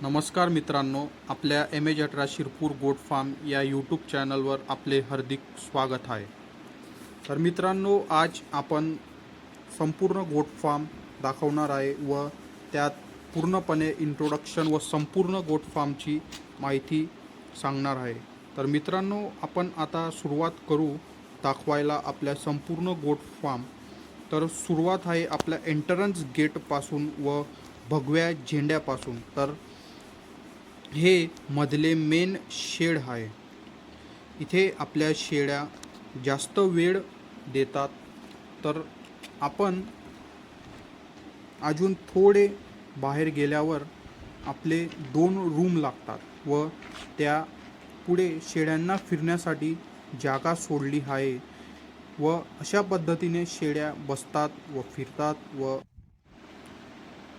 नमस्कार मित्रांनो, आपल्या MH18 शिरपूर गोट फार्म या यूट्यूब चॅनलवर आपले हार्दिक स्वागत आहे। तर मित्रांनो, आज आपण संपूर्ण गोट फार्म दाखवणार आहे व त्यात पूर्णपणे इंट्रोडक्शन व संपूर्ण गोट फार्मची माहिती सांगणार आहे। तर मित्रांनो, आपण आता सुरुवात करू दाखवायला आपल्या संपूर्ण गोट फार्म। तर सुरुवात आहे आपल्या एंट्रन्स गेटपासून व भगव्या झेंड्यापासून। तर हे मधले मेन शेड आहे। इथे आपल्या शेळ्या जास्त वेळ देतात। तर आपण अजून थोडे बाहेर गेल्यावर आपले 2 रूम लागतात व त्या पुढे शेळ्यांना फिरण्यासाठी जागा सोडली आहे व अशा पद्धतीने शेळ्या बसतात व फिरतात व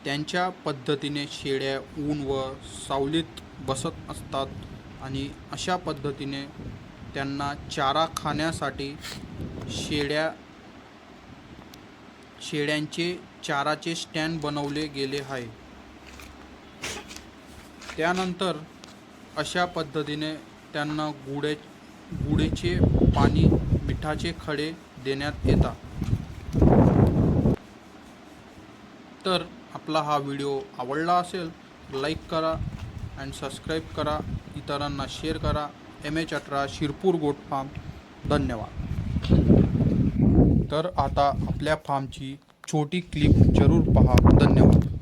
त्यांच्या पद्धतीने शेळ्या ऊन व सावलीत बसत असतात आणि अशा पद्धतीने त्यांना चारा खाण्यासाठी शेळ्यांचे चाराचे स्टँड बनवले गेले आहे। त्यानंतर अशा पद्धतीने त्यांना गुळेचे पाणी, मिठाचे खडे देण्यात येतात। तर आपला हा व्हिडिओ आवडला असेल लाईक करा आणि सबस्क्राईब करा, इतरांना शेअर करा। MH18 Shirpur goat farm. धन्यवाद। तर आता आपल्या फार्मची छोटी क्लिप जरूर पहा। धन्यवाद।